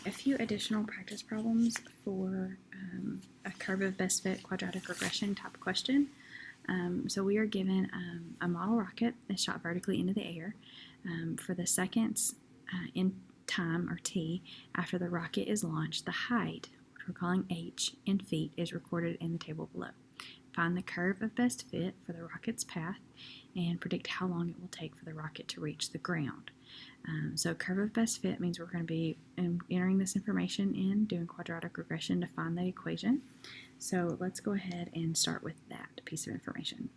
a few additional practice problems for a curve of best fit quadratic regression type question. So we are given a model rocket that's shot vertically into the air for the seconds in time, or t, after the rocket is launched. The height, which we're calling h, in feet, is recorded in the table below. Find the curve of best fit for the rocket's path and predict how long it will take for the rocket to reach the ground. So curve of best fit means we're going to be entering this information in, doing quadratic regression to find the equation. So let's go ahead and start with that piece of information.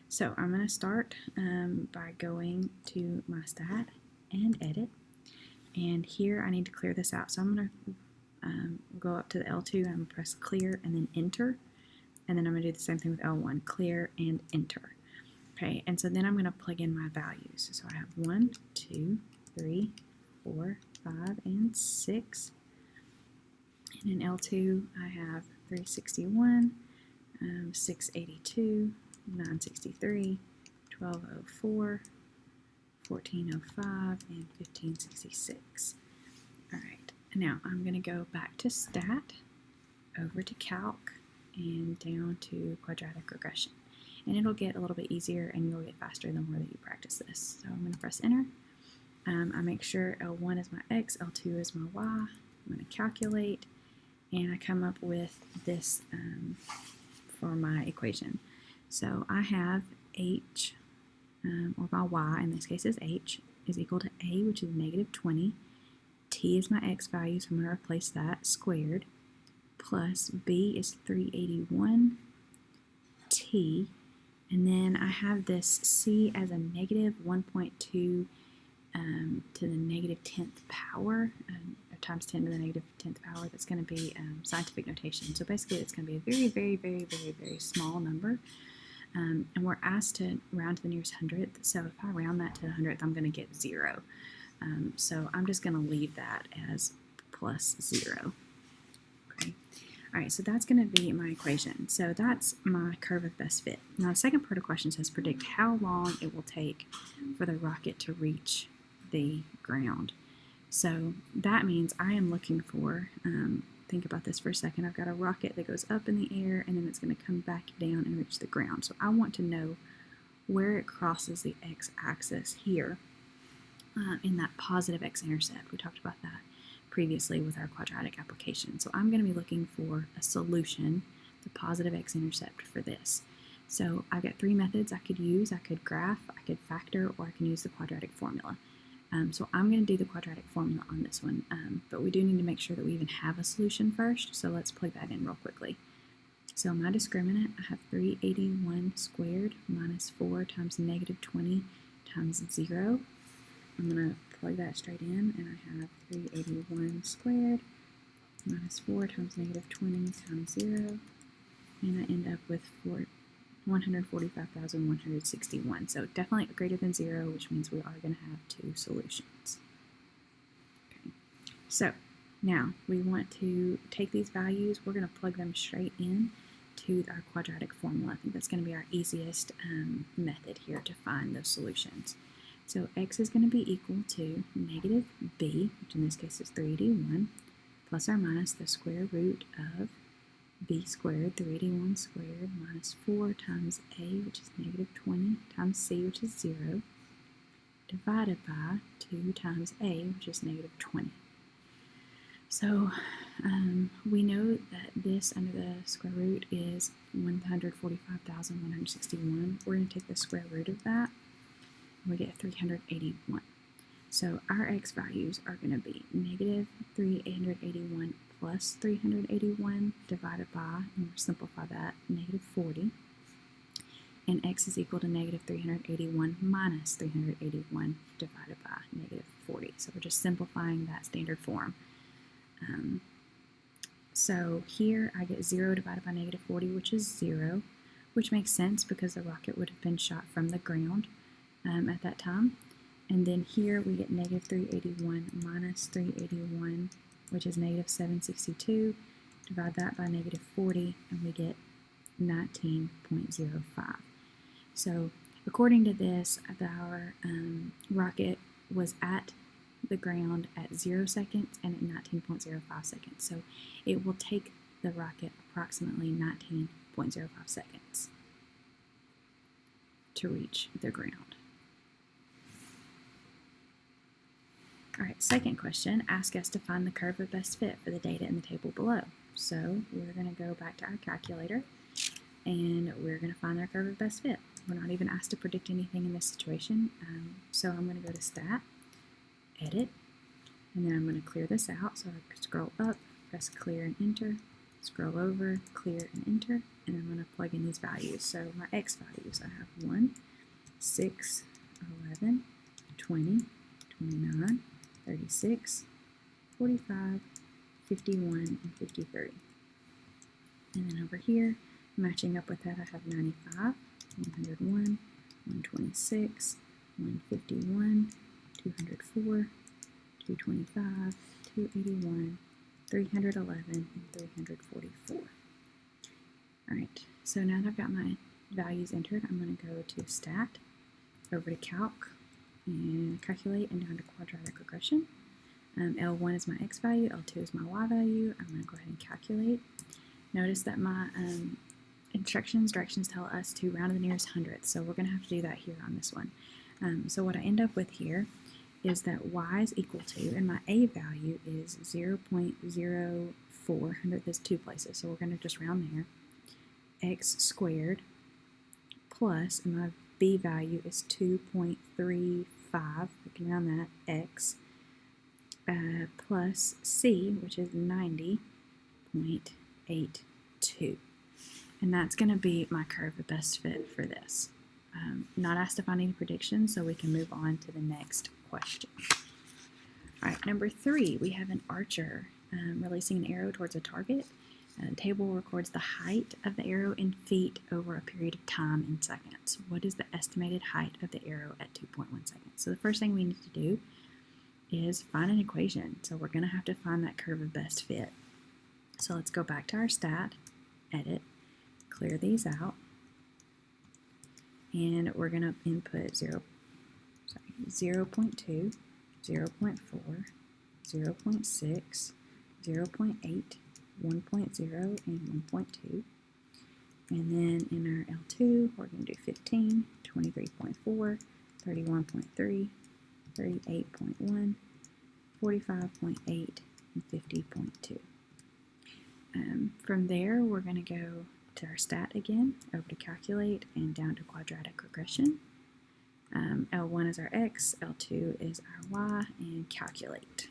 So I'm going to start by going to my stat and edit. And here I need to clear this out. So I'm going to go up to the L2 and I'm going to press clear and then enter. And then I'm going to do the same thing with L1, clear and enter. Okay, and so then I'm going to plug in my values. So I have 1, 2, 3, 4, 5, and 6. And in L2, I have 361, 682, 963, 1204, 1405, and 1566. All right, now I'm going to go back to stat, over to calc, and down to quadratic regression. And it'll get a little bit easier and you'll get faster the more that you practice this. So I'm going to press enter. I make sure L1 is my X, L2 is my Y. I'm going to calculate, and I come up with this for my equation. So I have H, or my Y, in this case is H, is equal to A, which is negative 20. T is my X value, so I'm going to replace that, squared, plus B is 381, T, and then I have this C as a negative 1.2 to the negative 10th power, or times 10 to the negative 10th power. That's going to be scientific notation. So basically it's going to be a very, very, very, very, very small number. And we're asked to round to the nearest hundredth. So if I round that to the hundredth, I'm going to get 0. So I'm just going to leave that as plus 0. Okay. All right, so that's going to be my equation. So that's my curve of best fit. Now, the second part of the question says predict how long it will take for the rocket to reach the ground. So that means I am looking for, think about this for a second, I've got a rocket that goes up in the air and then it's going to come back down and reach the ground. So I want to know where it crosses the x-axis here in that positive x-intercept. We talked about that previously with our quadratic application. So I'm going to be looking for a solution, the positive x-intercept for this. So I've got 3 methods I could use. I could graph, I could factor, or I can use the quadratic formula. So I'm going to do the quadratic formula on this one, but we do need to make sure that we even have a solution first, so let's plug that in real quickly. So my discriminant, I have 381 squared minus 4 times negative 20 times 0. I'm going to plug that straight in, and I have 381 squared minus 4 times negative 20 times 0, and I end up with 145,161. So definitely greater than 0, which means we are going to have 2 solutions. Okay. So now we want to take these values, we're going to plug them straight in to our quadratic formula. I think that's going to be our easiest method here to find those solutions. So x is going to be equal to negative b, which in this case is 381, plus or minus the square root of b squared, 381 squared, minus 4 times a, which is negative 20, times c, which is 0, divided by 2 times a, which is negative 20. So we know that this under the square root is 145,161. We're going to take the square root of that, and we get 381. So our x values are going to be negative 381 plus 381 divided by, and we'll simplify that, negative 40. And x is equal to negative 381 minus 381 divided by negative 40. So we're just simplifying that standard form. So here I get 0 divided by negative 40, which is 0, which makes sense because the rocket would have been shot from the ground at that time. And then here we get negative 381 minus 381, which is negative 762. Divide that by negative 40, and we get 19.05. So according to this, our rocket was at the ground at 0 seconds and at 19.05 seconds. So it will take the rocket approximately 19.05 seconds to reach the ground. All right, second question, ask us to find the curve of best fit for the data in the table below. So we're going to go back to our calculator and we're going to find our curve of best fit. We're not even asked to predict anything in this situation. So I'm going to go to Stat, Edit, and then I'm going to clear this out. So I scroll up, press Clear and Enter, scroll over, Clear and Enter, and I'm going to plug in these values. So my X values, I have 1, 6, 11, 20, 29, 36, 45, 51, and 53. And then over here, matching up with that, I have 95, 101, 126, 151, 204, 225, 281, 311, and 344. All right, so now that I've got my values entered, I'm going to go to Stat, over to Calc, and Calculate, and down to Quadratic Regression. L1 is my X value, L2 is my Y value. I'm going to go ahead and calculate. Notice that my directions tell us to round to the nearest hundredth, so we're going to have to do that here on this one. So what I end up with here is that Y is equal to, and my A value is 0.04, hundredth is 2 places, so we're going to just round there, X squared plus, and my B value is 2.35, we can round that, X, plus C, which is 90.82. And that's going to be my curve of best fit for this. Not asked to find any predictions, so we can move on to the next question. All right, number 3, we have an archer releasing an arrow towards a target. The table records the height of the arrow in feet over a period of time in seconds. What is the estimated height of the arrow at 2.1 seconds? So the first thing we need to do is find an equation. So we're going to have to find that curve of best fit. So let's go back to our Stat, Edit, clear these out, and we're going to input 0.2, 0.4, 0.6, 0.8, 1.0, and 1.2. And then in our L2, we're going to do 15, 23.4, 31.3, 38.1, 45.8, and 50.2. From there, we're going to go to our Stat again, over to Calculate, and down to Quadratic Regression. L1 is our X, L2 is our Y, and Calculate.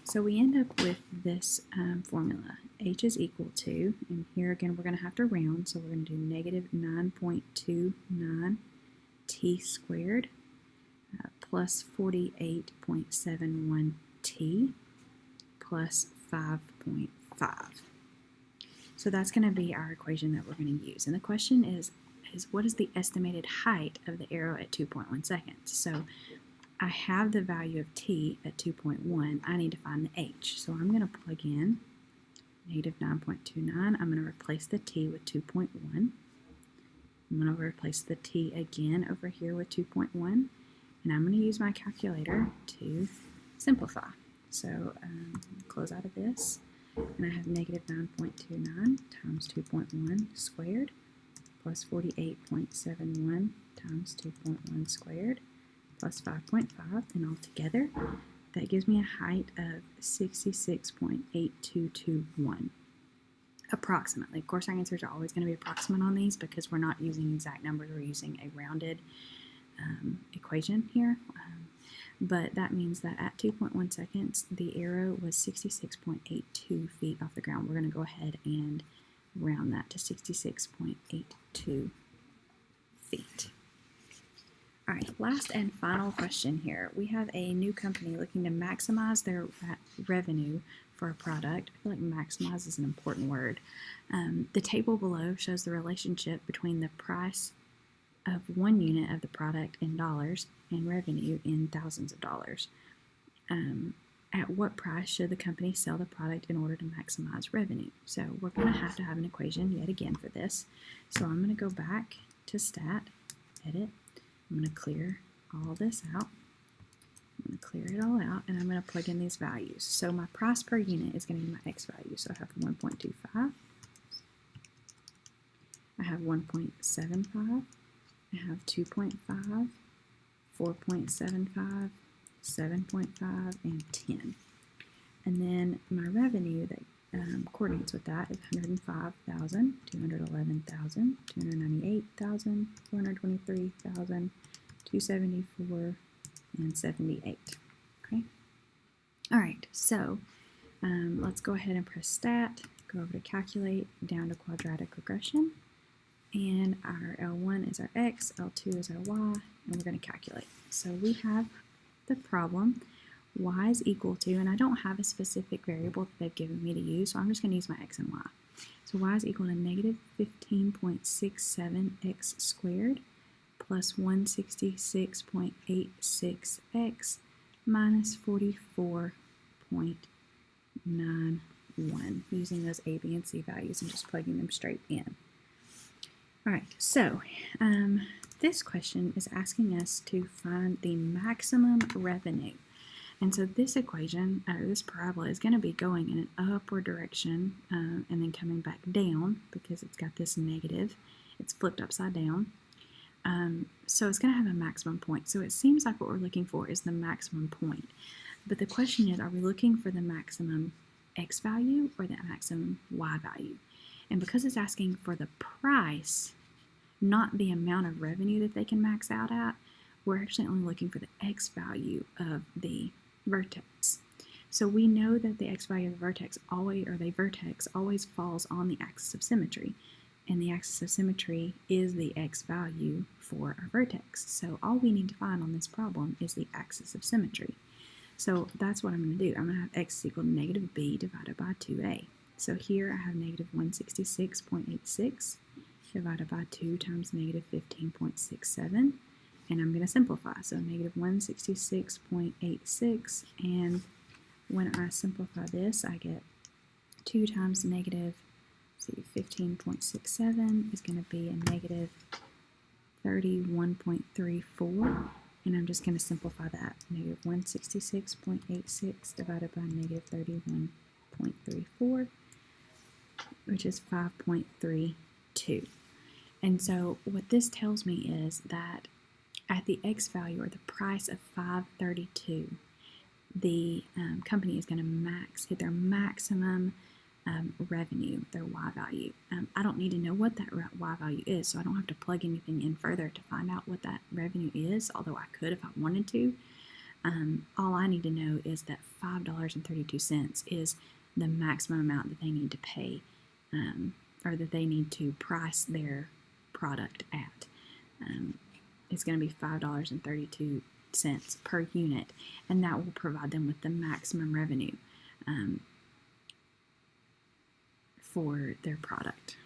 So we end up with this formula. H is equal to, and here again we're going to have to round, so we're going to do negative 9.29 t squared plus 48.71 t plus 5.5. So that's going to be our equation that we're going to use. And the question is what is the estimated height of the arrow at 2.1 seconds? So I have the value of t at 2.1. I need to find the h. So I'm going to plug in negative 9.29. I'm going to replace the t with 2.1. I'm going to replace the t again over here with 2.1. And I'm going to use my calculator to simplify. So close out of this. And I have negative 9.29 times 2.1 squared plus 48.71 times 2.1 squared plus 5.5, and all together, that gives me a height of 66.8221, approximately. Of course, our answers are always going to be approximate on these because we're not using exact numbers, we're using a rounded equation here. But that means that at 2.1 seconds, the arrow was 66.82 feet off the ground. We're going to go ahead and round that to 66.82 feet. All right, last and final question here. We have a new company looking to maximize their revenue for a product. I feel like maximize is an important word. The table below shows the relationship between the price of 1 unit of the product in dollars and revenue in thousands of dollars. At what price should the company sell the product in order to maximize revenue? So we're going to have an equation yet again for this. So I'm going to go back to Stat, Edit. I'm going to clear all this out. I'm I'm going to clear it all out, and I'm going to plug in these values. So my price per unit is going to be my X value. So I have 1.25. I have 1.75. I have 2.5, 4.75, 7.5, and 10. And then my revenue that coordinates with that is 105,000, 211,000, 298,000, 423,000, 274, and 78. Okay. All right. So let's go ahead and press Stat. Go over to Calculate, down to Quadratic Regression, and our L1 is our X, L2 is our Y, and we're going to calculate. So we have the problem. Y is equal to, and I don't have a specific variable that they've given me to use, so I'm just going to use my X and Y. So Y is equal to negative 15.67x squared plus 166.86x minus 44.91, using those A, B, and C values and just plugging them straight in. All right, so this question is asking us to find the maximum revenue. And so this equation, or this parabola, is going to be going in an upward direction and then coming back down because it's got this negative. It's flipped upside down. So it's going to have a maximum point. So it seems like what we're looking for is the maximum point. But the question is, are we looking for the maximum X value or the maximum Y value? And because it's asking for the price, not the amount of revenue that they can max out at, we're actually only looking for the X value of the vertex. So we know that the X value of the vertex always falls on the axis of symmetry. And the axis of symmetry is the X value for our vertex. So all we need to find on this problem is the axis of symmetry. So that's what I'm going to do. I'm going to have X is equal to negative B divided by 2A. So here I have negative 166.86 divided by 2 times negative 15.67. And I'm going to simplify. So negative 166.86, and when I simplify this, I get 2 times negative 15.67 is going to be a negative 31.34, and I'm just going to simplify that. Negative 166.86 divided by negative 31.34, which is 5.32. And so what this tells me is that at the X value, or the price of 532, the company is going to hit their maximum revenue, their Y value. I don't need to know what that Y value is, so I don't have to plug anything in further to find out what that revenue is, although I could if I wanted to. All I need to know is that $5.32 is the maximum amount that they need to pay, or that they need to price their product at. It's going to be $5.32 per unit, and that will provide them with the maximum revenue for their product.